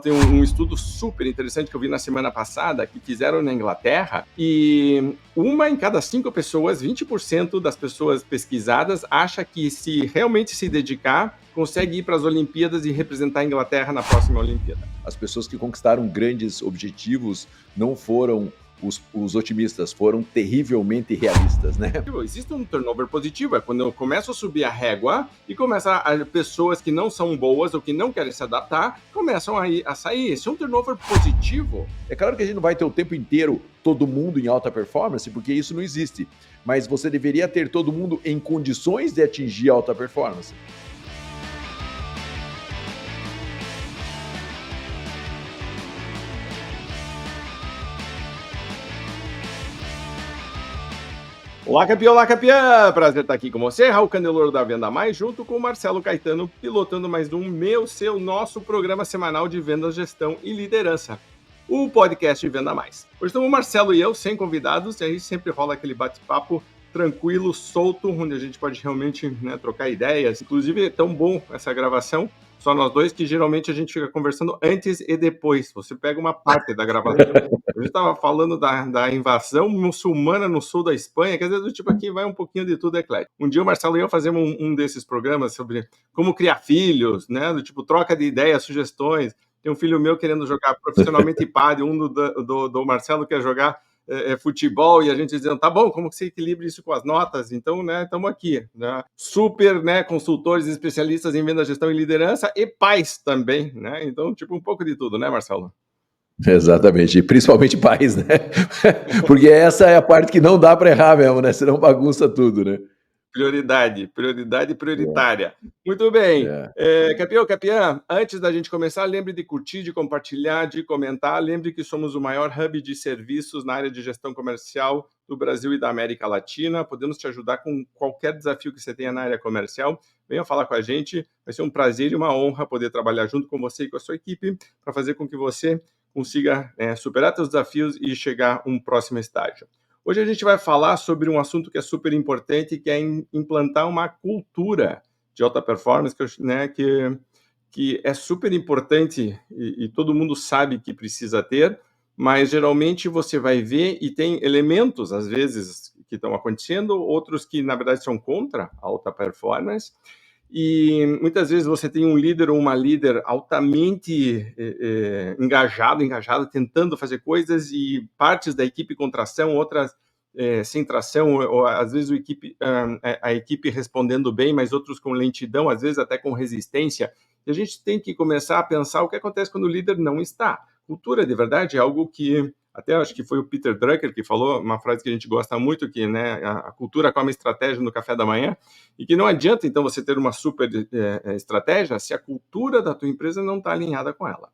Tem um estudo super interessante que eu vi na semana passada, que fizeram na Inglaterra, e uma em cada 5 pessoas, 20% das pessoas pesquisadas, acha que se realmente se dedicar, consegue ir para as Olimpíadas e representar a Inglaterra na próxima Olimpíada. As pessoas que conquistaram grandes objetivos não foram os otimistas, foram terrivelmente realistas, né? Existe um turnover positivo, é quando eu começo a subir a régua e começa a pessoas que não são boas ou que não querem se adaptar, começam a sair. Esse é um turnover positivo. É claro que a gente não vai ter o tempo inteiro todo mundo em alta performance, porque isso não existe. Mas você deveria ter todo mundo em condições de atingir alta performance. Olá, campeã! Prazer estar aqui com você, Raul Candeloro da Venda Mais, junto com o Marcelo Caetano, pilotando mais um nosso programa semanal de vendas, gestão e liderança, o podcast de Venda Mais. Hoje estamos o Marcelo e eu, sem convidados, e aí sempre rola aquele bate-papo tranquilo, solto, onde a gente pode realmente trocar ideias. Inclusive, é tão bom essa gravação, só nós dois, que geralmente a gente fica conversando antes e depois. Você pega uma parte da gravação. A gente estava falando da invasão muçulmana no sul da Espanha, quer dizer, do tipo aqui vai um pouquinho de tudo eclético. Um dia o Marcelo e eu fazemos um desses programas sobre como criar filhos, né? Do tipo, troca de ideias, sugestões. Tem um filho meu querendo jogar profissionalmente pádel, do Marcelo quer jogar futebol, e a gente dizendo, tá bom, como que você equilibra isso com as notas? Então, né, estamos aqui, né? Super, né, consultores especialistas em venda, gestão e liderança, e pais também, né? Então, tipo, um pouco de tudo, né, Marcelo? Exatamente, e principalmente pais, né? Porque essa é a parte que não dá para errar mesmo, né? Senão bagunça tudo, né? Prioridade prioritária. Muito bem. Campeã, antes da gente começar, lembre de curtir, de compartilhar, de comentar. Lembre que somos o maior hub de serviços na área de gestão comercial do Brasil e da América Latina. Podemos te ajudar com qualquer desafio que você tenha na área comercial. Venha falar com a gente. Vai ser um prazer e uma honra poder trabalhar junto com você e com a sua equipe para fazer com que você consiga superar seus desafios e chegar a um próximo estágio. Hoje a gente vai falar sobre um assunto que é super importante, que é implantar uma cultura de alta performance, que é super importante e todo mundo sabe que precisa ter, mas geralmente você vai ver e tem elementos, às vezes, que estão acontecendo, outros que, na verdade, são contra a alta performance, e muitas vezes você tem um líder ou uma líder altamente engajada, tentando fazer coisas, e partes da equipe com tração, outras sem tração, ou às vezes a equipe respondendo bem, mas outros com lentidão, às vezes até com resistência. E a gente tem que começar a pensar o que acontece quando o líder não está. Cultura, de verdade, é algo que até acho que foi o Peter Drucker que falou, uma frase que a gente gosta muito, que, né, a cultura come estratégia no café da manhã, e que não adianta, então, você ter uma super estratégia se a cultura da tua empresa não está alinhada com ela.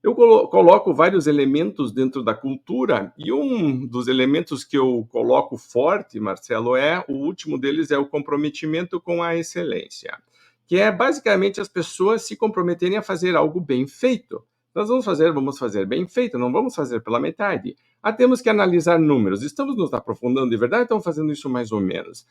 Eu coloco vários elementos dentro da cultura, e um dos elementos que eu coloco forte, Marcelo, o último deles é o comprometimento com a excelência, que é basicamente as pessoas se comprometerem a fazer algo bem feito. Nós vamos fazer bem feito, não vamos fazer pela metade. Temos que analisar números. Estamos nos aprofundando de verdade, estamos fazendo isso mais ou menos.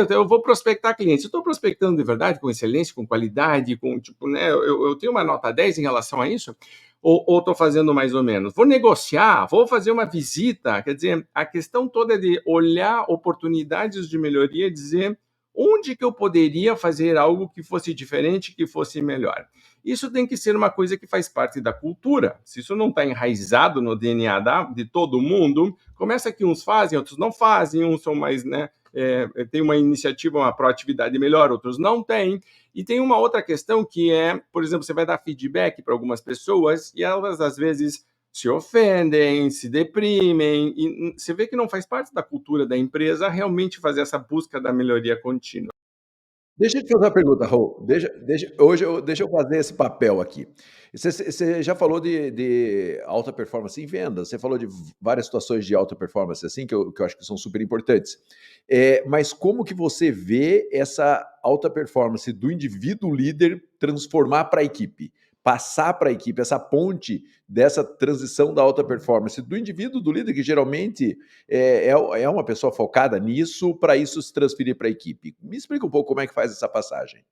Eu vou prospectar clientes. Estou prospectando de verdade, com excelência, com qualidade, com, tipo, né, eu tenho uma nota 10 em relação a isso? Ou estou fazendo mais ou menos? Vou negociar, vou fazer uma visita. Quer dizer, a questão toda é de olhar oportunidades de melhoria e dizer onde que eu poderia fazer algo que fosse diferente, que fosse melhor. Isso tem que ser uma coisa que faz parte da cultura. Se isso não está enraizado no DNA de todo mundo, começa que uns fazem, outros não fazem, uns são mais, né, tem uma iniciativa, uma proatividade melhor, outros não têm. E tem uma outra questão que é, por exemplo, você vai dar feedback para algumas pessoas e elas, às vezes, se ofendem, se deprimem, e você vê que não faz parte da cultura da empresa realmente fazer essa busca da melhoria contínua. Deixa eu te fazer uma pergunta, Raul. Deixa eu fazer esse papel aqui. Você já falou de alta performance em vendas, você falou de várias situações de alta performance, assim, que eu acho que são super importantes. Mas como que você vê essa alta performance do indivíduo líder transformar para a equipe? Passar para a equipe, essa ponte dessa transição da alta performance do indivíduo, do líder, que geralmente é uma pessoa focada nisso, para isso se transferir para a equipe. Me explica um pouco como é que faz essa passagem.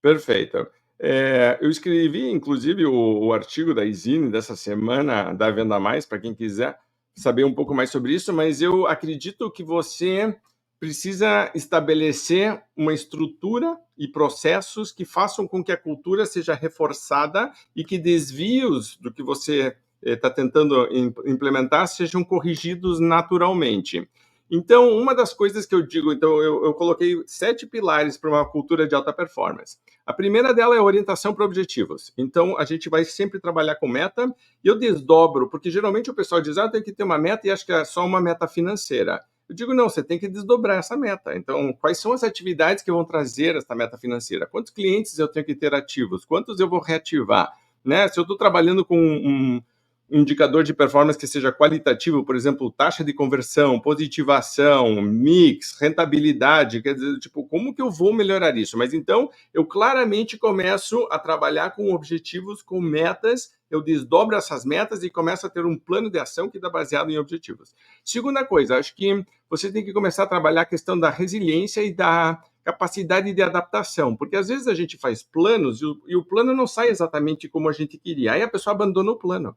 Perfeito. Eu escrevi, inclusive, o artigo da Izine dessa semana, da Venda Mais, para quem quiser saber um pouco mais sobre isso, mas eu acredito que você precisa estabelecer uma estrutura e processos que façam com que a cultura seja reforçada e que desvios do que você está tentando implementar sejam corrigidos naturalmente. Então, uma das coisas que eu digo, então eu coloquei 7 pilares para uma cultura de alta performance. A primeira dela é a orientação para objetivos. Então, a gente vai sempre trabalhar com meta, e eu desdobro, porque geralmente o pessoal diz, tem que ter uma meta e acho que é só uma meta financeira. Eu digo, não, você tem que desdobrar essa meta. Então, quais são as atividades que vão trazer essa meta financeira? Quantos clientes eu tenho que ter ativos? Quantos eu vou reativar? Né? Se eu estou trabalhando com um indicador de performance que seja qualitativo, por exemplo, taxa de conversão, positivação, mix, rentabilidade, quer dizer, tipo, como que eu vou melhorar isso? Mas então, eu claramente começo a trabalhar com objetivos, com metas, eu desdobro essas metas e começo a ter um plano de ação que está baseado em objetivos. Segunda coisa, acho que você tem que começar a trabalhar a questão da resiliência e da capacidade de adaptação, porque às vezes a gente faz planos e o plano não sai exatamente como a gente queria, aí a pessoa abandona o plano.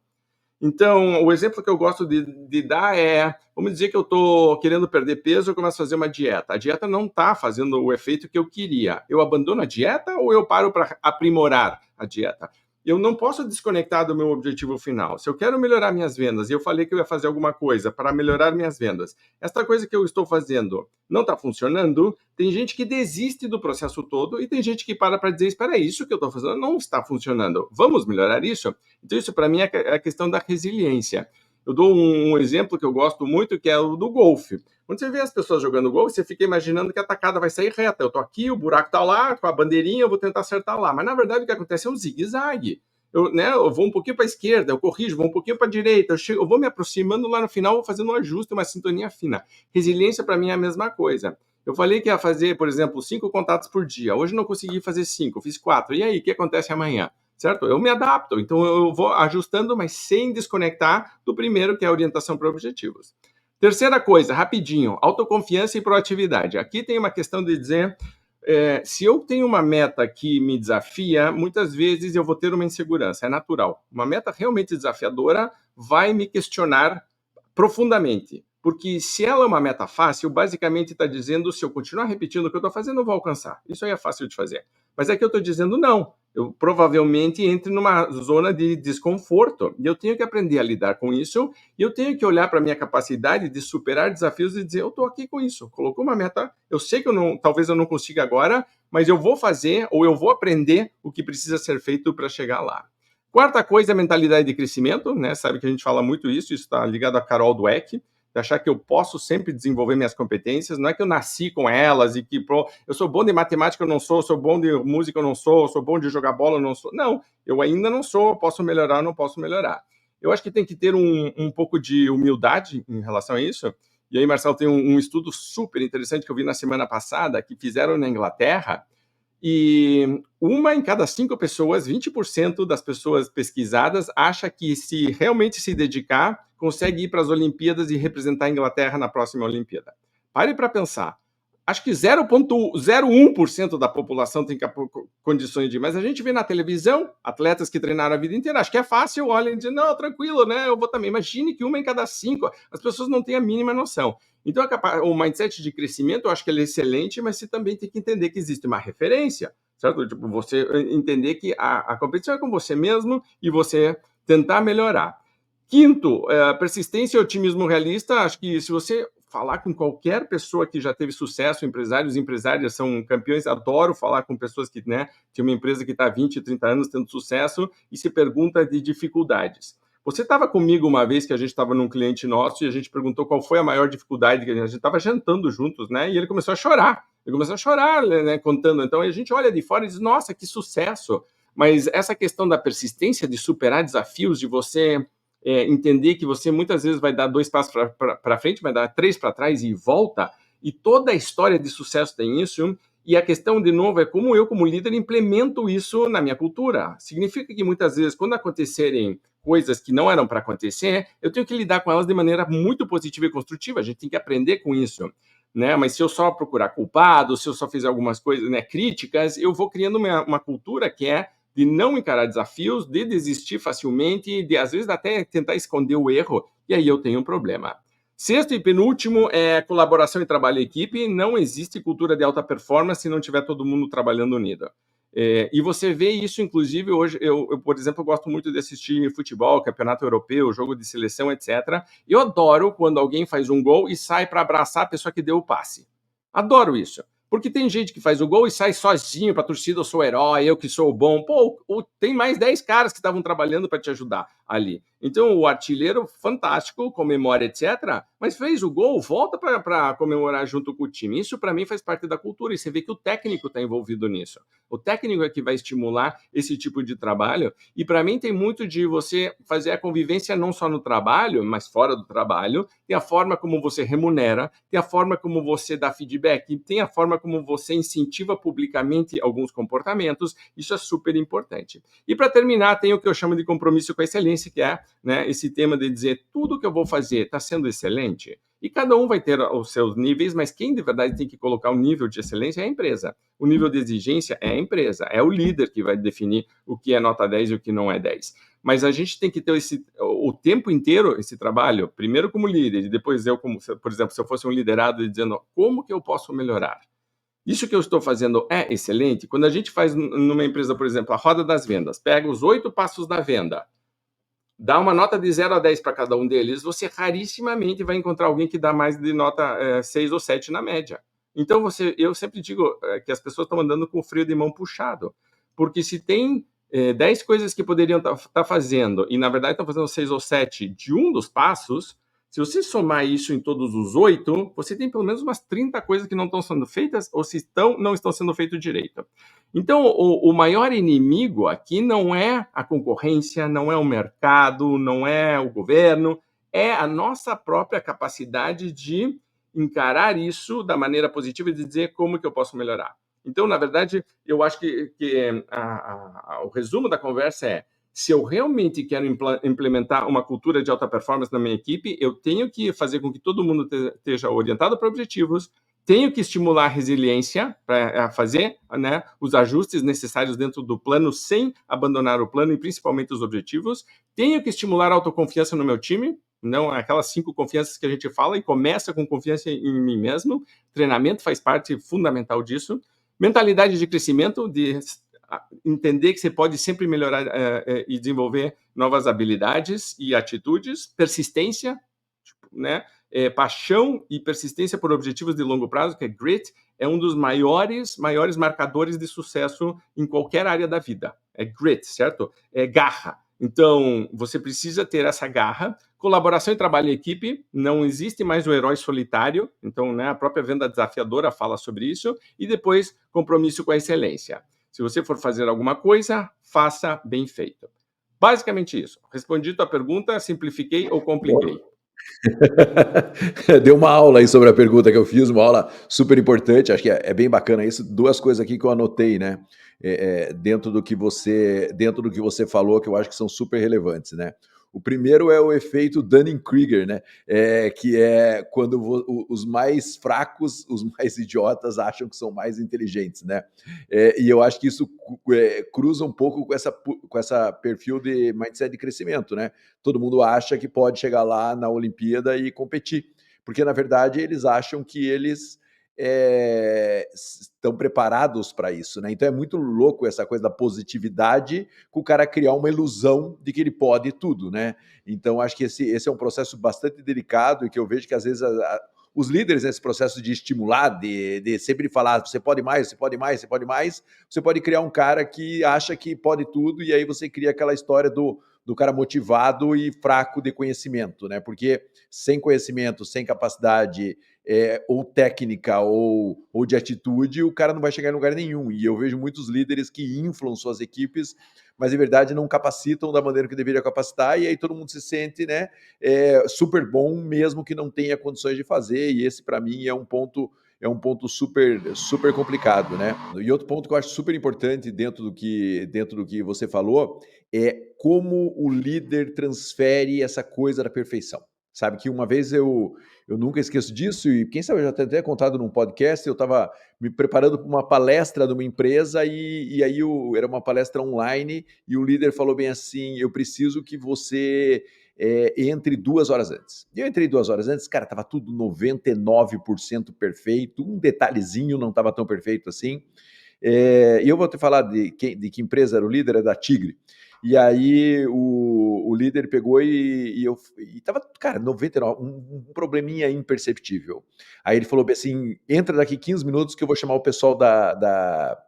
Então, o exemplo que eu gosto de dar é, vamos dizer que eu estou querendo perder peso, eu começo a fazer uma dieta. A dieta não está fazendo o efeito que eu queria. Eu abandono a dieta ou eu paro para aprimorar a dieta? Eu não posso desconectar do meu objetivo final. Se eu quero melhorar minhas vendas e eu falei que eu ia fazer alguma coisa para melhorar minhas vendas, esta coisa que eu estou fazendo não está funcionando, tem gente que desiste do processo todo e tem gente que para dizer, espera, isso que eu estou fazendo não está funcionando. Vamos melhorar isso? Então, isso para mim é a questão da resiliência. Eu dou um exemplo que eu gosto muito, que é o do golfe. Quando você vê as pessoas jogando golfe, você fica imaginando que a tacada vai sair reta. Eu estou aqui, o buraco está lá, com a bandeirinha, eu vou tentar acertar lá. Mas, na verdade, o que acontece é um zigue-zague. Eu vou um pouquinho para a esquerda, eu corrijo, vou um pouquinho para a direita, eu vou me aproximando lá no final, vou fazendo um ajuste, uma sintonia fina. Resiliência, para mim, é a mesma coisa. Eu falei que ia fazer, por exemplo, 5 contatos por dia. Hoje não consegui fazer 5, fiz 4. E aí, o que acontece amanhã? Certo? Eu me adapto, então eu vou ajustando, mas sem desconectar do primeiro, que é a orientação para objetivos. Terceira coisa, rapidinho, autoconfiança e proatividade. Aqui tem uma questão de dizer, se eu tenho uma meta que me desafia, muitas vezes eu vou ter uma insegurança, é natural. Uma meta realmente desafiadora vai me questionar profundamente. Porque se ela é uma meta fácil, basicamente está dizendo, se eu continuar repetindo o que eu estou fazendo, eu vou alcançar. Isso aí é fácil de fazer. Mas é que eu estou dizendo, não. Eu provavelmente entre numa zona de desconforto. E eu tenho que aprender a lidar com isso. E eu tenho que olhar para a minha capacidade de superar desafios e dizer, eu estou aqui com isso. Colocou uma meta, eu sei que talvez eu não consiga agora, mas eu vou fazer ou eu vou aprender o que precisa ser feito para chegar lá. Quarta coisa é a mentalidade de crescimento, né? Sabe que a gente fala muito isso está ligado a Carol Dweck, de achar que eu posso sempre desenvolver minhas competências, não é que eu nasci com elas e que eu sou bom de matemática, eu não sou bom de música, eu não sou bom de jogar bola, eu não sou. Não, eu ainda não sou, posso melhorar, não posso melhorar. Eu acho que tem que ter um pouco de humildade em relação a isso. E aí, Marcelo, tem um estudo super interessante que eu vi na semana passada, que fizeram na Inglaterra, e 1 em cada 5 pessoas, 20% das pessoas pesquisadas, acha que se realmente se dedicar, consegue ir para as Olimpíadas e representar a Inglaterra na próxima Olimpíada. Pare para pensar. Acho que 0,01% da população tem condições de ir, mas a gente vê na televisão atletas que treinaram a vida inteira. Acho que é fácil, olhem e dizem, não, tranquilo, né? Eu vou também. Imagine que 1 em cada 5, as pessoas não têm a mínima noção. Então, o mindset de crescimento, eu acho que ele é excelente, mas você também tem que entender que existe uma referência, certo? Tipo, você entender que a competição é com você mesmo e você tentar melhorar. Quinto, persistência e otimismo realista. Acho que se você falar com qualquer pessoa que já teve sucesso, empresários e empresárias são campeões, adoro falar com pessoas que, né, tem uma empresa que está há 20, 30 anos tendo sucesso e se pergunta de dificuldades. Você estava comigo uma vez que a gente estava num cliente nosso e a gente perguntou qual foi a maior dificuldade, que a gente estava jantando juntos, né? E ele começou a chorar. Ele começou a chorar, né, contando. Então a gente olha de fora e diz, nossa, que sucesso! Mas essa questão da persistência, de superar desafios, de você entender que você muitas vezes vai dar 2 passos para frente, vai dar 3 para trás e volta, e toda a história de sucesso tem isso, e a questão, de novo, é como eu, como líder, implemento isso na minha cultura. Significa que muitas vezes, quando acontecerem coisas que não eram para acontecer, eu tenho que lidar com elas de maneira muito positiva e construtiva, a gente tem que aprender com isso. Né? Mas se eu só procurar culpados, se eu só fizer algumas coisas, né, críticas, eu vou criando uma cultura que é de não encarar desafios, de desistir facilmente, de às vezes até tentar esconder o erro, e aí eu tenho um problema. Sexto e penúltimo é colaboração e trabalho em equipe. Não existe cultura de alta performance se não tiver todo mundo trabalhando unido. E você vê isso, inclusive, hoje, por exemplo, gosto muito de assistir futebol, campeonato europeu, jogo de seleção, etc. Eu adoro quando alguém faz um gol e sai para abraçar a pessoa que deu o passe. Adoro isso. Porque tem gente que faz o gol e sai sozinho para a torcida, eu sou o herói, eu que sou o bom. Pô, tem mais 10 caras que estavam trabalhando para te ajudar ali. Então, o artilheiro, fantástico, comemora, etc. Mas fez o gol, volta para comemorar junto com o time. Isso, para mim, faz parte da cultura. E você vê que o técnico está envolvido nisso. O técnico é que vai estimular esse tipo de trabalho. E, para mim, tem muito de você fazer a convivência não só no trabalho, mas fora do trabalho. Tem a forma como você remunera, tem a forma como você dá feedback, tem a forma como você incentiva publicamente alguns comportamentos. Isso é super importante. E, para terminar, tem o que eu chamo de compromisso com a excelência, que é, né, esse tema de dizer tudo que eu vou fazer está sendo excelente. E cada um vai ter os seus níveis, mas quem de verdade tem que colocar o nível de excelência é a empresa. O nível de exigência é a empresa, é o líder que vai definir o que é nota 10 e o que não é 10. Mas a gente tem que ter o tempo inteiro esse trabalho, primeiro como líder, e depois eu, como, por exemplo, se eu fosse um liderado, dizendo como que eu posso melhorar. Isso que eu estou fazendo é excelente? Quando a gente faz numa empresa, por exemplo, a roda das vendas, pega os 8 passos da venda, dá uma nota de 0 a 10 para cada um deles, você rarissimamente vai encontrar alguém que dá mais de nota 6 ou 7 na média. Então, eu sempre digo que as pessoas estão andando com o freio de mão puxado, porque se tem 10 coisas que poderiam estar fazendo, e na verdade estão fazendo 6 ou 7 de um dos passos, se você somar isso em todos os 8, você tem pelo menos umas 30 coisas que não estão sendo feitas, ou se estão, não estão sendo feitas direito. Então, o maior inimigo aqui não é a concorrência, não é o mercado, não é o governo, é a nossa própria capacidade de encarar isso da maneira positiva e de dizer como que eu posso melhorar. Então, na verdade, eu acho que o resumo da conversa é: se eu realmente quero implementar uma cultura de alta performance na minha equipe, eu tenho que fazer com que todo mundo esteja orientado para objetivos, tenho que estimular a resiliência para fazer, né, os ajustes necessários dentro do plano sem abandonar o plano e principalmente os objetivos. Tenho que estimular a autoconfiança no meu time, não aquelas 5 confianças que a gente fala, e começa com confiança em mim mesmo. Treinamento faz parte fundamental disso. Mentalidade de crescimento, de entender que você pode sempre melhorar e desenvolver novas habilidades e atitudes. Persistência, né? Paixão e persistência por objetivos de longo prazo, que é grit, é um dos maiores marcadores de sucesso em qualquer área da vida. É grit, certo? É garra. Então, você precisa ter essa garra. Colaboração e trabalho em equipe, não existe mais o herói solitário. Então, né, a própria venda desafiadora fala sobre isso. E depois, compromisso com a excelência. Se você for fazer alguma coisa, faça bem feito. Basicamente isso. Respondi tua pergunta, simplifiquei ou compliquei? Deu uma aula aí sobre a pergunta que eu fiz, uma aula super importante, acho que é bem bacana isso. 2 coisas aqui que eu anotei, né, dentro do que você falou, que eu acho que são super relevantes, né. O primeiro é o efeito Dunning-Kruger, né, que é quando os mais fracos, os mais idiotas acham que são mais inteligentes, né. E eu acho que isso cruza um pouco com essa perfil de mindset de crescimento, né. Todo mundo acha que pode chegar lá na Olimpíada e competir, porque na verdade eles acham que eles estão preparados para isso, né? Então é muito louco essa coisa da positividade, com o cara criar uma ilusão de que ele pode tudo, né? Então acho que esse é um processo bastante delicado e que eu vejo que às vezes os líderes nesse processo de estimular, de sempre falar você pode mais, você pode mais, você pode mais, você pode criar um cara que acha que pode tudo e aí você cria aquela história do cara motivado e fraco de conhecimento, né? Porque sem conhecimento, sem capacidade ou técnica ou de atitude, o cara não vai chegar em lugar nenhum. E eu vejo muitos líderes que inflam suas equipes, mas, em verdade, não capacitam da maneira que deveria capacitar, e aí todo mundo se sente, né, super bom, mesmo que não tenha condições de fazer, e esse, para mim, é um ponto super, super complicado, né? E outro ponto que eu acho super importante dentro do que você falou é como o líder transfere essa coisa da perfeição. Sabe que uma vez eu nunca esqueço disso e quem sabe eu já até contado num podcast, eu estava me preparando para uma palestra de uma empresa e aí era uma palestra online e o líder falou bem assim: "Eu preciso que você, entre 2 horas antes". E eu entrei 2 horas antes, cara, estava tudo 99% perfeito, um detalhezinho não estava tão perfeito assim. E eu vou te falar de que empresa era o líder, é da Tigre. E aí o líder pegou e tava, cara, 99, um probleminha imperceptível. Aí ele falou bem assim: entra daqui 15 minutos que eu vou chamar o pessoal da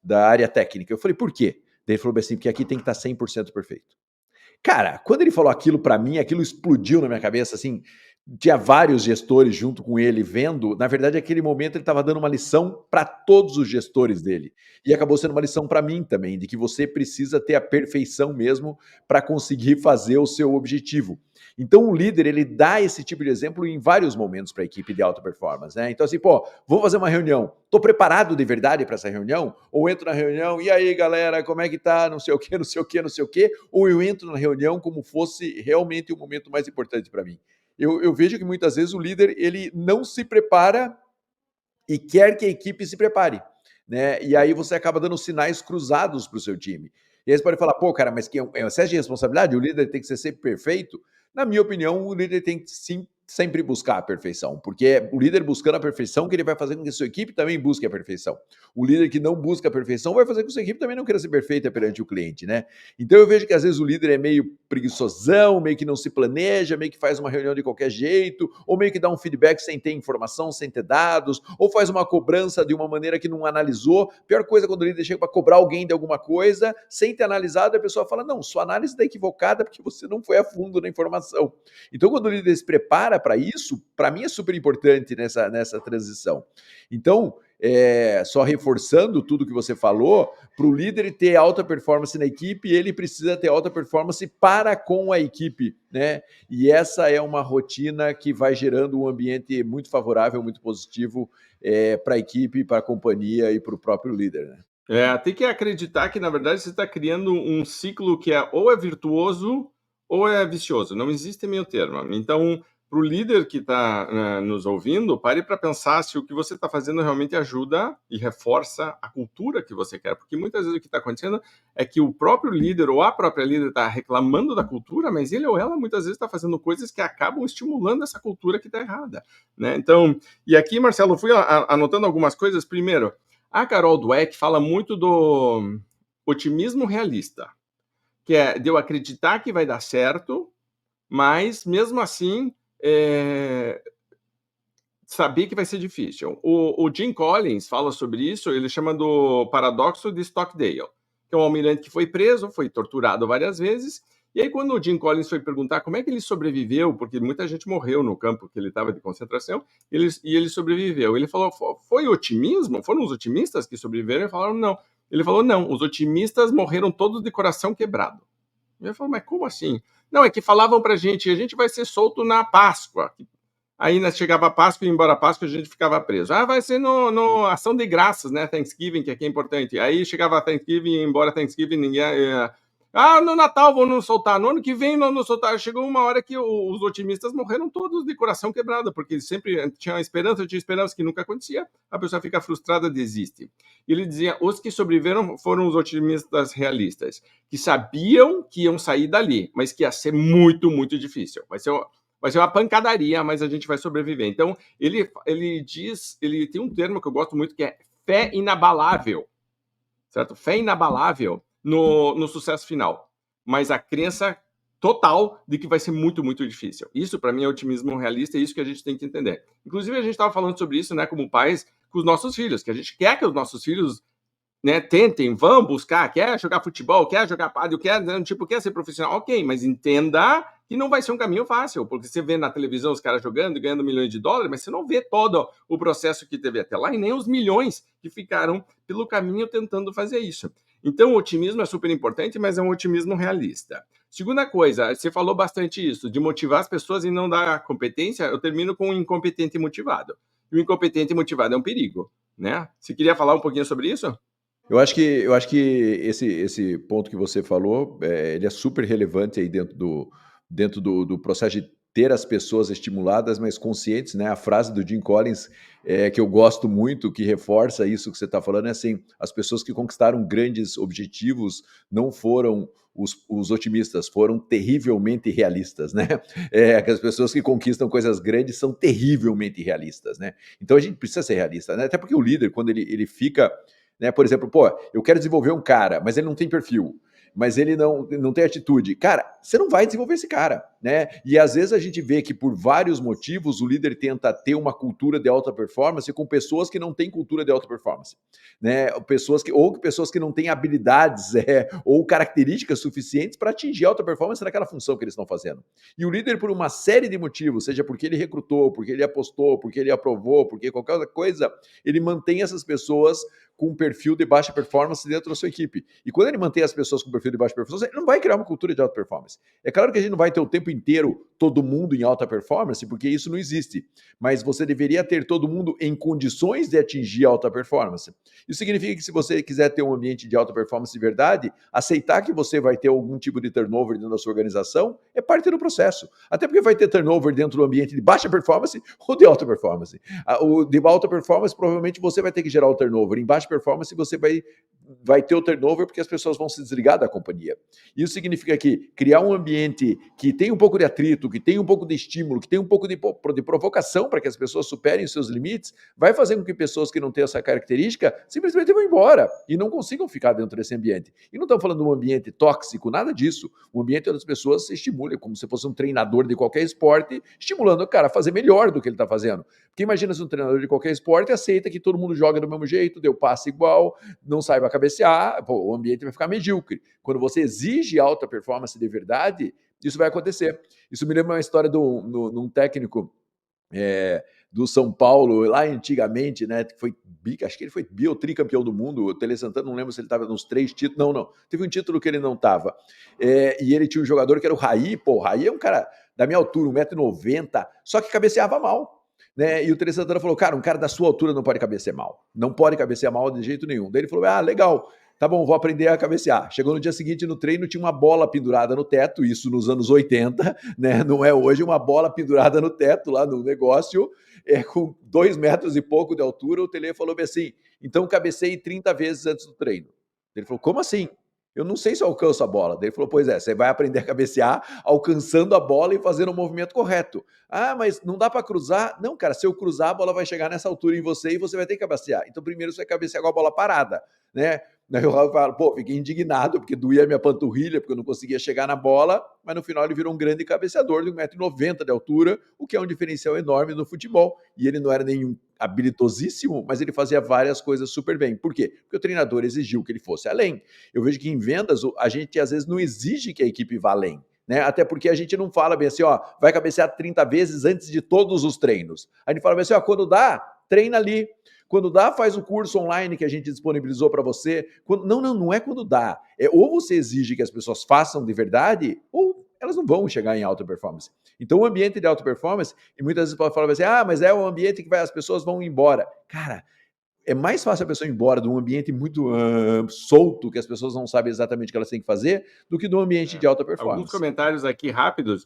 área técnica. Eu falei, por quê? Daí ele falou bem assim, porque aqui tem que estar 100% perfeito. Cara, quando ele falou aquilo para mim, aquilo explodiu na minha cabeça, assim, tinha vários gestores junto com ele vendo, na verdade aquele momento ele estava dando uma lição para todos os gestores dele, e acabou sendo uma lição para mim também, de que você precisa ter a perfeição mesmo para conseguir fazer o seu objetivo. Então o líder, ele dá esse tipo de exemplo em vários momentos para a equipe de alta performance, né? Então assim, pô, vou fazer uma reunião, tô preparado de verdade para essa reunião? Ou entro na reunião, e aí galera, como é que tá? Não sei o quê, não sei o quê, não sei o quê, ou eu entro na reunião como fosse realmente o momento mais importante para mim. Eu vejo que muitas vezes o líder ele não se prepara e quer que a equipe se prepare, né? E aí você acaba dando sinais cruzados para o seu time. E aí você pode falar, pô, cara, mas que é um excesso de responsabilidade? O líder tem que ser sempre perfeito? Na minha opinião, o líder tem que sim sempre buscar a perfeição, porque é o líder buscando a perfeição que ele vai fazer com que a sua equipe também busque a perfeição. O líder que não busca a perfeição vai fazer com que a sua equipe também não queira ser perfeita perante o cliente, né? Então eu vejo que às vezes o líder é meio preguiçosão, meio que não se planeja, meio que faz uma reunião de qualquer jeito, ou meio que dá um feedback sem ter informação, sem ter dados, ou faz uma cobrança de uma maneira que não analisou. Pior coisa é quando o líder chega para cobrar alguém de alguma coisa, sem ter analisado, a pessoa fala, não, sua análise está equivocada porque você não foi a fundo na informação. Então, quando o líder se prepara para isso, para mim é super importante nessa transição. Então, só reforçando tudo que você falou, para o líder ter alta performance na equipe, ele precisa ter alta performance para com a equipe, né? E essa é uma rotina que vai gerando um ambiente muito favorável, muito positivo para a equipe, para a companhia e para o próprio líder, né? Tem que acreditar que, na verdade, você está criando um ciclo que ou é virtuoso ou é vicioso, não existe meio termo. Então, para o líder que está nos ouvindo, pare para pensar se o que você está fazendo realmente ajuda e reforça a cultura que você quer, porque muitas vezes o que está acontecendo é que o próprio líder ou a própria líder está reclamando da cultura, mas ele ou ela muitas vezes está fazendo coisas que acabam estimulando essa cultura que está errada, né? Então, e aqui, Marcelo, eu fui anotando algumas coisas. Primeiro, a Carol Dweck fala muito do otimismo realista, que é de eu acreditar que vai dar certo, mas mesmo assim saber que vai ser difícil. O Jim Collins fala sobre isso, ele chama do paradoxo de Stockdale, que é um almirante que foi preso, foi torturado várias vezes, e aí quando o Jim Collins foi perguntar como é que ele sobreviveu, porque muita gente morreu no campo que ele estava de concentração, ele sobreviveu. Ele falou, foi otimismo? Foram os otimistas que sobreviveram? Ele falaram, não. Ele falou, não, os otimistas morreram todos de coração quebrado. Ele falou, mas como assim? Não, é que falavam pra gente, a gente vai ser solto na Páscoa. Aí chegava a Páscoa e ia embora a Páscoa, a gente ficava preso. Vai ser no Ação de Graças, né? Thanksgiving, que aqui é importante. Aí chegava a Thanksgiving e ia embora Thanksgiving, ninguém. No Natal vão nos soltar, no ano que vem vão nos soltar. Chegou uma hora que os otimistas morreram todos de coração quebrado, porque sempre tinha esperança que nunca acontecia. A pessoa fica frustrada, desiste. Ele dizia: os que sobreviveram foram os otimistas realistas, que sabiam que iam sair dali, mas que ia ser muito, muito difícil. Vai ser uma pancadaria, mas a gente vai sobreviver. Então, ele tem um termo que eu gosto muito que é fé inabalável, certo? Fé inabalável no sucesso final, mas a crença total de que vai ser muito, muito difícil. Isso, para mim, é otimismo realista e é isso que a gente tem que entender. Inclusive, a gente estava falando sobre isso, né, como pais, com os nossos filhos, que a gente quer que os nossos filhos, né, tentem, vão buscar, quer jogar futebol, quer jogar pádel, quer ser profissional, ok, mas entenda que não vai ser um caminho fácil, porque você vê na televisão os caras jogando e ganhando milhões de dólares, mas você não vê todo o processo que teve até lá e nem os milhões que ficaram pelo caminho tentando fazer isso. Então, o otimismo é super importante, mas é um otimismo realista. Segunda coisa, você falou bastante isso, de motivar as pessoas e não dar competência. Eu termino com o incompetente motivado. E o incompetente motivado é um perigo, né? Você queria falar um pouquinho sobre isso? Eu acho que esse ponto que você falou, ele é super relevante aí dentro do processo de ter as pessoas estimuladas, mas conscientes, né? A frase do Jim Collins, que eu gosto muito, que reforça isso que você está falando, é assim: as pessoas que conquistaram grandes objetivos não foram os otimistas, foram terrivelmente realistas, né? Que as pessoas que conquistam coisas grandes são terrivelmente realistas, né? Então a gente precisa ser realista, né? Até porque o líder, quando ele fica, né, por exemplo, pô, eu quero desenvolver um cara, mas ele não tem perfil, mas ele não tem atitude. Cara, você não vai desenvolver esse cara, né? E às vezes a gente vê que por vários motivos o líder tenta ter uma cultura de alta performance com pessoas que não têm cultura de alta performance, né? Pessoas que não têm habilidades ou características suficientes para atingir alta performance naquela função que eles estão fazendo. E o líder, por uma série de motivos, seja porque ele recrutou, porque ele apostou, porque ele aprovou, porque qualquer outra coisa, ele mantém essas pessoas com um perfil de baixa performance dentro da sua equipe. E quando ele mantém as pessoas com perfil de baixa performance, ele não vai criar uma cultura de alta performance. É claro que a gente não vai ter o tempo inteiro todo mundo em alta performance, porque isso não existe. Mas você deveria ter todo mundo em condições de atingir alta performance. Isso significa que se você quiser ter um ambiente de alta performance de verdade, aceitar que você vai ter algum tipo de turnover dentro da sua organização é parte do processo. Até porque vai ter turnover dentro do ambiente de baixa performance ou de alta performance. O de alta performance, provavelmente você vai ter que gerar o turnover. Em baixa performance, você vai ter o turnover porque as pessoas vão se desligar da companhia. Isso significa que criar um ambiente que tem um pouco de atrito, que tem um pouco de estímulo, que tem um pouco de provocação para que as pessoas superem os seus limites, vai fazer com que pessoas que não têm essa característica simplesmente vão embora e não consigam ficar dentro desse ambiente. E não estamos falando de um ambiente tóxico, nada disso. Um ambiente onde as pessoas se estimulem, como se fosse um treinador de qualquer esporte, estimulando o cara a fazer melhor do que ele está fazendo. Porque imagina se um treinador de qualquer esporte aceita que todo mundo joga do mesmo jeito, deu passe igual, não saiba cabecear, o ambiente vai ficar medíocre. Quando você exige alta performance de verdade, isso vai acontecer. Isso me lembra uma história de um técnico do São Paulo, lá antigamente, né? Acho que ele foi bi ou tricampeão do mundo. O Tele Santana, não lembro se ele estava nos 3 títulos. Não. Teve um título que ele não estava. E ele tinha um jogador que era o Raí. Pô, o Raí é um cara da minha altura, 1,90 m, só que cabeceava mal. Né? E o Tele Santana falou: cara, um cara da sua altura não pode cabecear mal. Não pode cabecear mal de jeito nenhum. Daí ele falou: ah, legal. Tá bom, vou aprender a cabecear. Chegou no dia seguinte no treino, tinha uma bola pendurada no teto, isso nos anos 80, né? Não é hoje, uma bola pendurada no teto lá no negócio, com 2 metros e pouco de altura. O Tele falou assim: então cabecei 30 vezes antes do treino. Ele falou: como assim? Eu não sei se eu alcanço a bola. Daí ele falou: pois é, você vai aprender a cabecear alcançando a bola e fazendo o movimento correto. Ah, mas não dá para cruzar? Não, cara, se eu cruzar, a bola vai chegar nessa altura em você e você vai ter que cabecear. Então primeiro você vai cabecear com a bola parada, né? Daí o Raul fala: pô, fiquei indignado, porque doía a minha panturrilha, porque eu não conseguia chegar na bola, mas no final ele virou um grande cabeceador de 1,90 m de altura, o que é um diferencial enorme no futebol. E ele não era nenhum habilidosíssimo, mas ele fazia várias coisas super bem. Por quê? Porque o treinador exigiu que ele fosse além. Eu vejo que em vendas, a gente às vezes não exige que a equipe vá além. Né? Até porque a gente não fala bem assim, ó, vai cabecear 30 vezes antes de todos os treinos. A gente fala bem assim, ó, quando dá, treina ali. Quando dá, faz o curso online que a gente disponibilizou para você. Não é quando dá. Ou você exige que as pessoas façam de verdade, ou elas não vão chegar em alta performance. Então, o ambiente de alta performance, e muitas vezes pode falar assim, mas é um ambiente que as pessoas vão embora. Cara, é mais fácil a pessoa ir embora de um ambiente muito solto, que as pessoas não sabem exatamente o que elas têm que fazer, do que de um ambiente de alta performance. Alguns comentários aqui rápidos.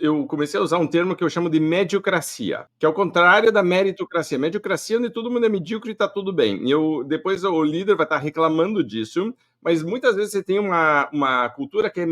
Eu comecei a usar um termo que eu chamo de mediocracia, que é o contrário da meritocracia. Mediocracia é onde todo mundo é medíocre e está tudo bem. Depois o líder vai estar reclamando disso, mas muitas vezes você tem uma cultura que é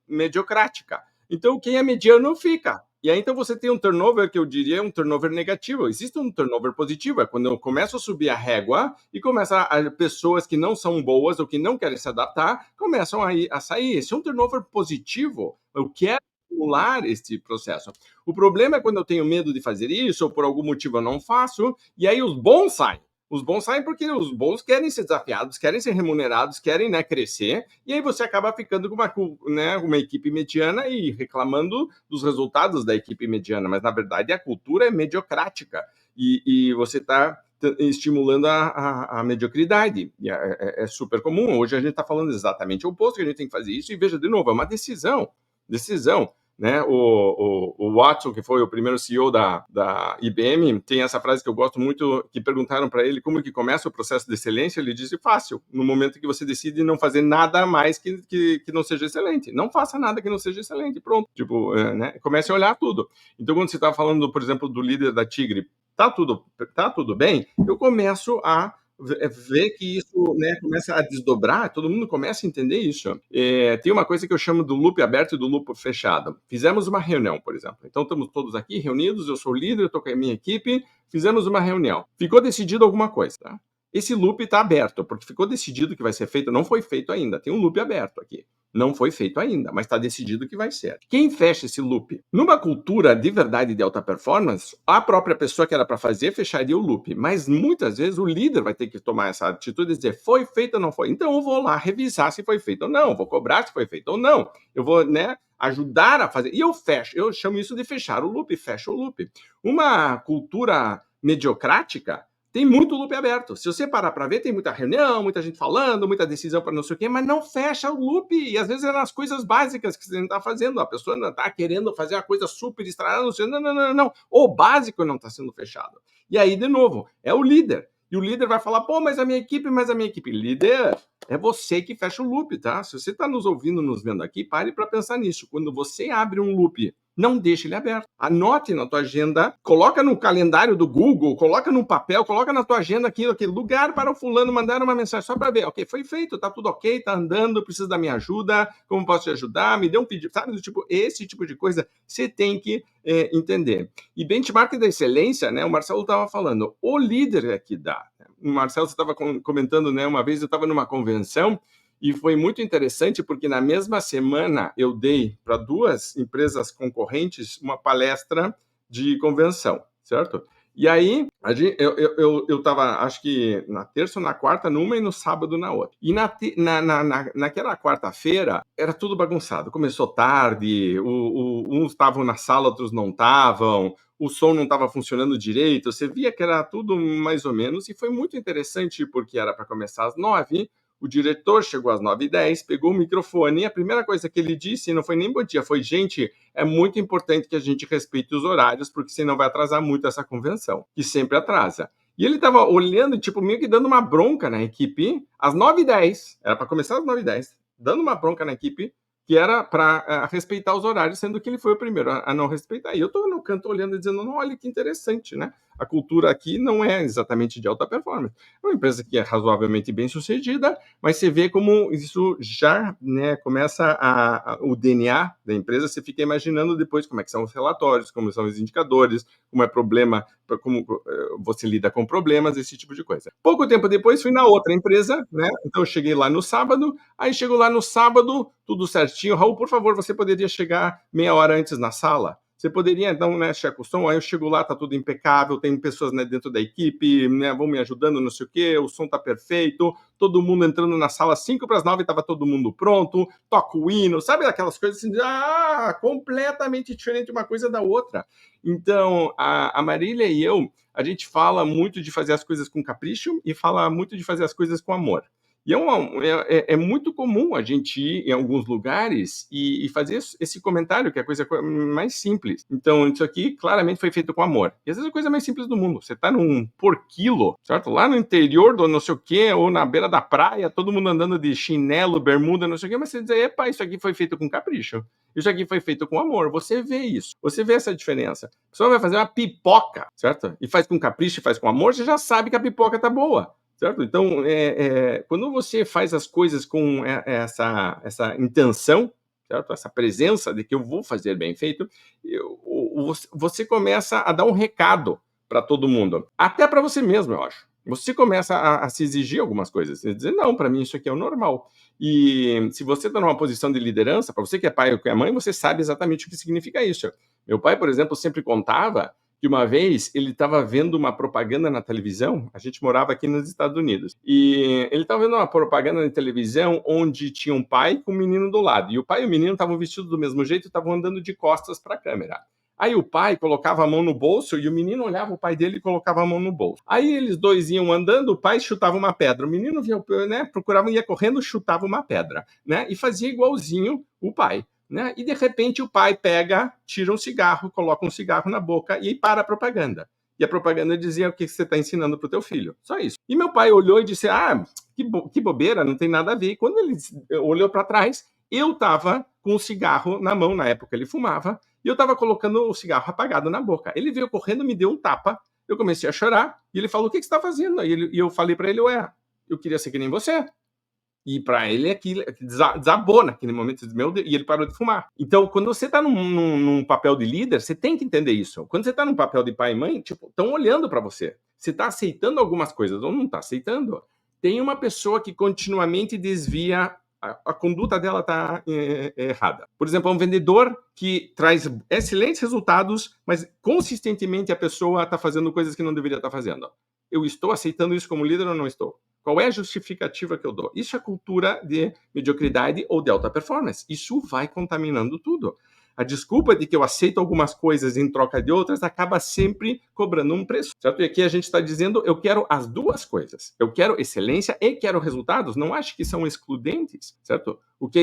mediocrática. Então, quem é mediano fica. E aí, então, você tem um turnover que eu diria um turnover negativo. Existe um turnover positivo, é quando eu começo a subir a régua e começa pessoas que não são boas ou que não querem se adaptar, começam a sair. Esse é um turnover positivo. Eu quero estimular este processo. O problema é quando eu tenho medo de fazer isso, ou por algum motivo eu não faço, e aí os bons saem. Os bons saem porque os bons querem ser desafiados, querem ser remunerados, querem, né, crescer, e aí você acaba ficando com uma equipe mediana e reclamando dos resultados da equipe mediana, mas na verdade a cultura é mediocrática e você está estimulando a mediocridade. E é super comum. Hoje a gente está falando exatamente o oposto, que a gente tem que fazer isso, e veja, de novo, é uma decisão. né? O Watson, que foi o primeiro CEO da IBM, tem essa frase que eu gosto muito, que perguntaram para ele como que começa o processo de excelência, ele disse fácil, no momento que você decide não fazer nada mais que não seja excelente. Não faça nada que não seja excelente, pronto. Tipo, né? Comece a olhar tudo. Então, quando você está falando, por exemplo, do líder da Tigre, tá tudo bem, eu começo a ver que isso, né, começa a desdobrar, todo mundo começa a entender isso. Tem uma coisa que eu chamo do loop aberto e do loop fechado. Fizemos uma reunião, por exemplo. Então, estamos todos aqui reunidos, eu sou o líder, eu estou com a minha equipe, fizemos uma reunião. Ficou decidido alguma coisa, tá? Esse loop está aberto, porque ficou decidido que vai ser feito, não foi feito ainda. Tem um loop aberto aqui. Não foi feito ainda, mas está decidido que vai ser. Quem fecha esse loop? Numa cultura de verdade de alta performance, a própria pessoa que era para fazer fecharia o loop, mas muitas vezes o líder vai ter que tomar essa atitude e dizer foi feito ou não foi. Então eu vou lá revisar se foi feito ou não, vou cobrar se foi feito ou não, eu vou, né, ajudar a fazer. E eu fecho, eu chamo isso de fechar o loop, fecho o loop. Uma cultura mediocrática tem muito loop aberto. Se você parar para ver, tem muita reunião, muita gente falando, muita decisão para não sei o quê, mas não fecha o loop. E às vezes é nas coisas básicas que você não está fazendo. A pessoa não está querendo fazer uma coisa super estrada, não. O básico não está sendo fechado. E aí, de novo, é o líder. E o líder vai falar, pô, mas a minha equipe. Líder, é você que fecha o loop, tá? Se você está nos ouvindo, nos vendo aqui, pare para pensar nisso. Quando você abre um loop, não deixe ele aberto. Anote na tua agenda, coloca no calendário do Google, coloca no papel, coloca na tua agenda aquele lugar para o fulano mandar uma mensagem só para ver, ok, foi feito, tá tudo ok, tá andando, precisa da minha ajuda, como posso te ajudar, me dê um pedido, sabe? Tipo, esse tipo de coisa você tem que entender. E benchmark da excelência, né? O Marcelo estava falando, o líder é que dá. O Marcelo estava comentando, né? Uma vez eu estava numa convenção e foi muito interessante porque na mesma semana eu dei para 2 empresas concorrentes uma palestra de convenção, certo? E aí eu estava, acho que na terça ou na quarta numa e no sábado na outra. E naquela quarta-feira era tudo bagunçado. Começou tarde, uns estavam na sala, outros não estavam, o som não estava funcionando direito, você via que era tudo mais ou menos, e foi muito interessante porque era para começar às 9h, o diretor chegou às 9h10, pegou o microfone e a primeira coisa que ele disse, não foi nem bom dia, foi, gente, é muito importante que a gente respeite os horários, porque senão vai atrasar muito essa convenção, que sempre atrasa. E ele estava olhando, tipo, meio que dando uma bronca na equipe, às 9h10, era para começar às 9h10, dando uma bronca na equipe, que era para respeitar os horários, sendo que ele foi o primeiro a não respeitar. E eu estou no canto olhando e dizendo, olha que interessante, né? A cultura aqui não é exatamente de alta performance. É uma empresa que é razoavelmente bem sucedida, mas você vê como isso já, né, começa o DNA da empresa, você fica imaginando depois como é que são os relatórios, como são os indicadores, como é problema, como você lida com problemas, esse tipo de coisa. Pouco tempo depois fui na outra empresa, né? Então eu cheguei lá no sábado, aí chego lá no sábado, tudo certinho. Raul, por favor, você poderia chegar meia hora antes na sala? Você poderia, então, né, checar o som, aí eu chego lá, tá tudo impecável, tem pessoas, né, dentro da equipe, né, vão me ajudando, não sei o quê, o som tá perfeito, todo mundo entrando na sala 8h para as 9h, tava todo mundo pronto, toca o hino, sabe aquelas coisas assim, completamente diferente uma coisa da outra. Então, a Marília e eu, a gente fala muito de fazer as coisas com capricho e fala muito de fazer as coisas com amor. E é muito comum a gente ir em alguns lugares e fazer esse comentário, que é a coisa mais simples. Então, isso aqui claramente foi feito com amor. E às vezes é a coisa mais simples do mundo. Você está num porquilo, certo? Lá no interior do não sei o quê, ou na beira da praia, todo mundo andando de chinelo, bermuda, não sei o quê, mas você diz, epa, isso aqui foi feito com capricho. Isso aqui foi feito com amor. Você vê isso. Você vê essa diferença. A pessoa vai fazer uma pipoca, certo? E faz com capricho e faz com amor, você já sabe que a pipoca tá boa. Certo? Então, quando você faz as coisas com essa intenção, certo? Essa presença de que eu vou fazer bem feito, você começa a dar um recado para todo mundo, até para você mesmo, eu acho. Você começa a se exigir algumas coisas, você dizer, não, para mim isso aqui é o normal. E se você está numa posição de liderança, para você que é pai ou que é mãe, você sabe exatamente o que significa isso. Meu pai, por exemplo, sempre contava que uma vez ele estava vendo uma propaganda na televisão, a gente morava aqui nos Estados Unidos, e ele estava vendo uma propaganda na televisão onde tinha um pai com um menino do lado, e o pai e o menino estavam vestidos do mesmo jeito e estavam andando de costas para a câmera. Aí o pai colocava a mão no bolso e o menino olhava o pai dele e colocava a mão no bolso. Aí eles dois iam andando, o pai chutava uma pedra, o menino via, né, procurava, ia correndo, chutava uma pedra, né, e fazia igualzinho o pai. né? E de repente o pai pega, tira um cigarro, coloca um cigarro na boca e para a propaganda. E a propaganda dizia o que você está ensinando para o teu filho. Só isso. E meu pai olhou e disse, que bobeira, não tem nada a ver. E quando ele olhou para trás, eu estava com o cigarro na mão, na época ele fumava, e eu estava colocando o cigarro apagado na boca. Ele veio correndo, me deu um tapa, eu comecei a chorar, e ele falou, o que você está fazendo? E eu falei para ele, eu queria ser que nem você. E para ele aquilo desabou naquele momento, meu Deus, e ele parou de fumar. Então, quando você está num papel de líder, você tem que entender isso. Quando você está num papel de pai e mãe, tipo, estão olhando para você. Você está aceitando algumas coisas ou não está aceitando. Tem uma pessoa que continuamente desvia, a conduta dela está errada. Por exemplo, um vendedor que traz excelentes resultados, mas consistentemente a pessoa está fazendo coisas que não deveria estar fazendo. Eu estou aceitando isso como líder ou não estou? Qual é a justificativa que eu dou? Isso é cultura de mediocridade ou de alta performance. Isso vai contaminando tudo. A desculpa de que eu aceito algumas coisas em troca de outras acaba sempre cobrando um preço, certo? E aqui a gente está dizendo, eu quero as duas coisas. Eu quero excelência e quero resultados. Não acho que são excludentes, certo? O que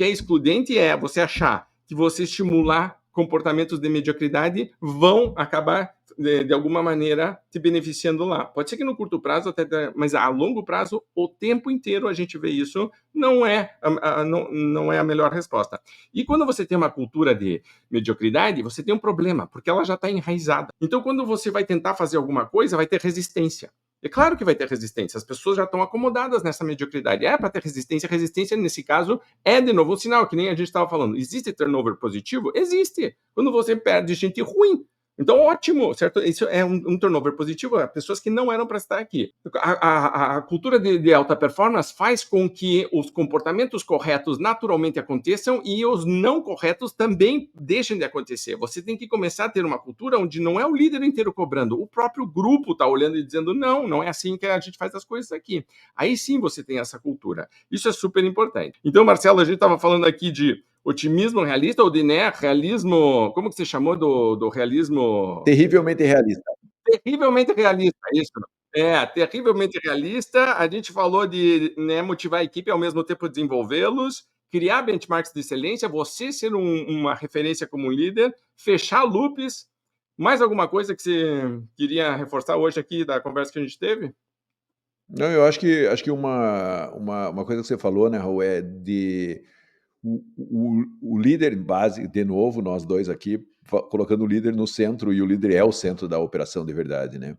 é excludente é você achar que você estimular comportamentos de mediocridade vão acabar de alguma maneira te beneficiando lá. Pode ser que no curto prazo, mas a longo prazo, o tempo inteiro a gente vê isso, não é a melhor resposta. E quando você tem uma cultura de mediocridade, você tem um problema, porque ela já está enraizada. Então, quando você vai tentar fazer alguma coisa, vai ter resistência. É claro que vai ter resistência, as pessoas já estão acomodadas nessa mediocridade. É para ter resistência. Resistência, nesse caso, é de novo um sinal, que nem a gente estava falando. Existe turnover positivo? Existe. Quando você perde gente ruim. Então, ótimo, certo? Isso é um turnover positivo, pessoas que não eram para estar aqui. A cultura de alta performance faz com que os comportamentos corretos naturalmente aconteçam e os não corretos também deixem de acontecer. Você tem que começar a ter uma cultura onde não é o líder inteiro cobrando, o próprio grupo está olhando e dizendo, não é assim que a gente faz as coisas aqui. Aí sim você tem essa cultura. Isso é super importante. Então, Marcelo, a gente estava falando aqui de otimismo realista ou de realismo, como que você chamou do realismo? Terrivelmente realista. Terrivelmente realista, isso. Terrivelmente realista. A gente falou de motivar a equipe e ao mesmo tempo desenvolvê-los, criar benchmarks de excelência, você ser uma referência como líder, fechar loops. Mais alguma coisa que você queria reforçar hoje aqui da conversa que a gente teve? Não, eu acho que uma coisa que você falou, né, Raul, é de o líder base, de novo, nós dois aqui, colocando o líder no centro, e o líder é o centro da operação de verdade, né?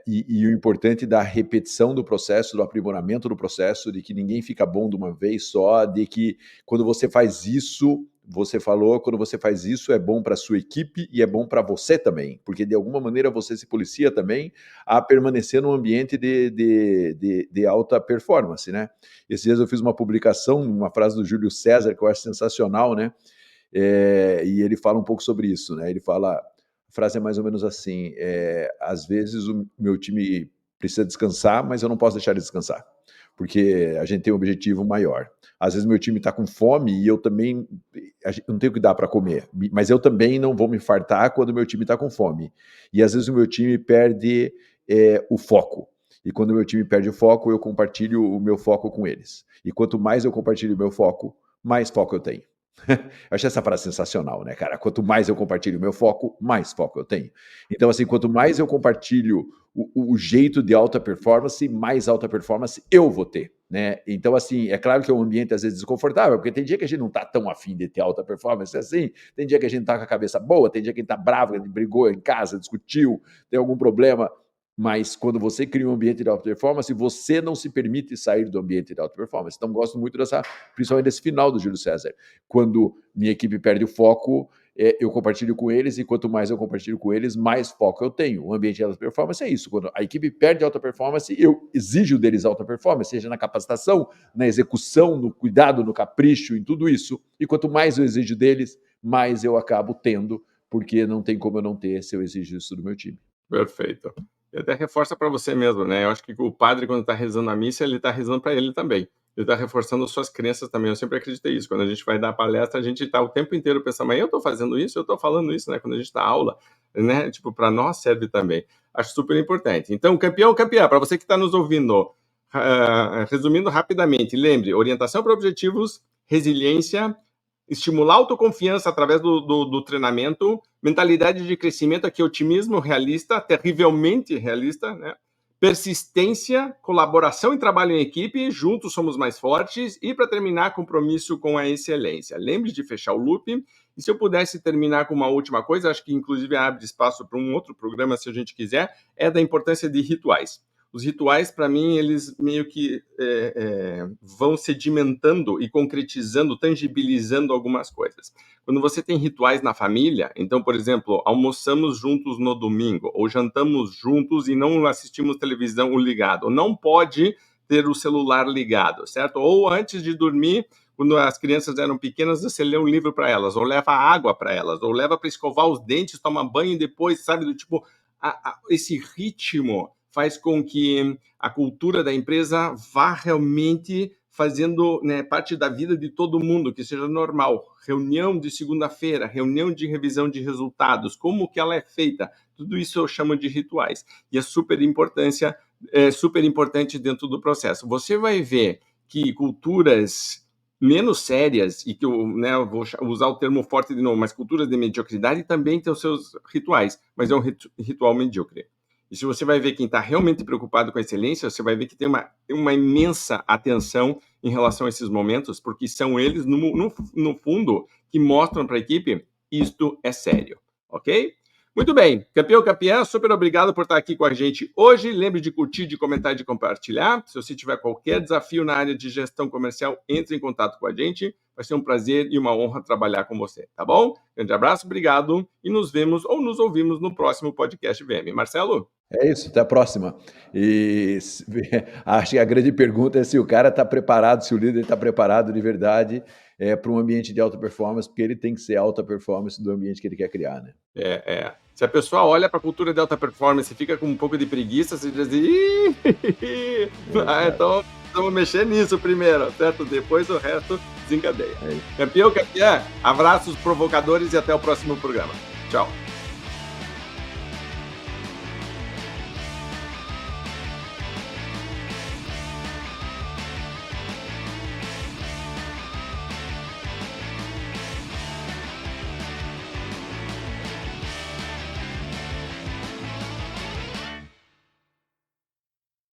E o importante da repetição do processo, do aprimoramento do processo, de que ninguém fica bom de uma vez só, de que quando você faz isso, você falou, quando você faz isso é bom para a sua equipe e é bom para você também, porque de alguma maneira você se policia também a permanecer num ambiente de alta performance, né? Esses dias eu fiz uma publicação, uma frase do Júlio César, que eu acho sensacional, né? E ele fala um pouco sobre isso, né? Ele fala, a frase é mais ou menos assim, às vezes o meu time precisa descansar, mas eu não posso deixar ele descansar, porque a gente tem um objetivo maior. Às vezes meu time está com fome e eu também não tenho o que dar para comer, mas eu também não vou me fartar quando o meu time está com fome. E às vezes o meu time perde o foco. E quando o meu time perde o foco, eu compartilho o meu foco com eles. E quanto mais eu compartilho o meu foco, mais foco eu tenho. Eu achei essa frase sensacional, né, cara? Quanto mais eu compartilho o meu foco, mais foco eu tenho. Então, assim, quanto mais eu compartilho o jeito de alta performance, mais alta performance eu vou ter, né? Então, assim, é claro que é um ambiente às vezes desconfortável, porque tem dia que a gente não tá tão afim de ter alta performance assim, tem dia que a gente tá com a cabeça boa, tem dia que a gente tá bravo, que a gente brigou em casa, discutiu, tem algum problema. Mas quando você cria um ambiente de alta performance, você não se permite sair do ambiente de alta performance. Então, gosto muito principalmente desse final do Júlio César. Quando minha equipe perde o foco, eu compartilho com eles, e quanto mais eu compartilho com eles, mais foco eu tenho. O ambiente de alta performance é isso. Quando a equipe perde alta performance, eu exijo deles alta performance, seja na capacitação, na execução, no cuidado, no capricho, em tudo isso. E quanto mais eu exijo deles, mais eu acabo tendo, porque não tem como eu não ter se eu exijo isso do meu time. Perfeito. E até reforça para você mesmo, né? Eu acho que o padre, quando está rezando a missa, ele está rezando para ele também. Ele está reforçando suas crenças também. Eu sempre acreditei isso. Quando a gente vai dar palestra, a gente está o tempo inteiro pensando, mas eu estou fazendo isso, eu estou falando isso, né? Quando a gente dá aula, né? Tipo, para nós serve também. Acho super importante. Então, campeão, para você que está nos ouvindo, resumindo rapidamente, lembre, orientação para objetivos, resiliência, estimular a autoconfiança através do treinamento, mentalidade de crescimento, aqui otimismo realista, terrivelmente realista, né? Persistência, colaboração e trabalho em equipe, juntos somos mais fortes, e para terminar, compromisso com a excelência. Lembre de fechar o loop, e se eu pudesse terminar com uma última coisa, acho que inclusive abre espaço para um outro programa, se a gente quiser, é da importância de rituais. Os rituais, para mim, eles meio que vão sedimentando e concretizando, tangibilizando algumas coisas. Quando você tem rituais na família, então, por exemplo, almoçamos juntos no domingo, ou jantamos juntos e não assistimos televisão ligado, não pode ter o celular ligado, certo? Ou antes de dormir, quando as crianças eram pequenas, você lê um livro para elas, ou leva água para elas, ou leva para escovar os dentes, toma banho e depois, sabe, do tipo, esse ritmo faz com que a cultura da empresa vá realmente fazendo, né, parte da vida de todo mundo, que seja normal. Reunião de segunda-feira, reunião de revisão de resultados, como que ela é feita, tudo isso eu chamo de rituais. E é super importante dentro do processo. Você vai ver que culturas menos sérias, e que eu vou usar o termo forte de novo, mas culturas de mediocridade também têm os seus rituais, mas é um ritual medíocre. E se você vai ver quem está realmente preocupado com a excelência, você vai ver que tem uma imensa atenção em relação a esses momentos, porque são eles, no fundo, que mostram para a equipe, isto é sério, ok? Muito bem, campeã, super obrigado por estar aqui com a gente hoje. Lembre de curtir, de comentar e de compartilhar. Se você tiver qualquer desafio na área de gestão comercial, entre em contato com a gente. Vai ser um prazer e uma honra trabalhar com você, tá bom? Grande abraço, obrigado, e nos vemos ou nos ouvimos no próximo podcast VM. Marcelo? É isso, até a próxima. E acho que a grande pergunta é se o cara está preparado, se o líder está preparado de verdade para um ambiente de alta performance, porque ele tem que ser alta performance do ambiente que ele quer criar, né? Se a pessoa olha para a cultura de alta performance e fica com um pouco de preguiça, você diz assim, então vamos mexer nisso primeiro, certo? Depois o resto desencadeia. Campeã, abraços provocadores e até o próximo programa. Tchau.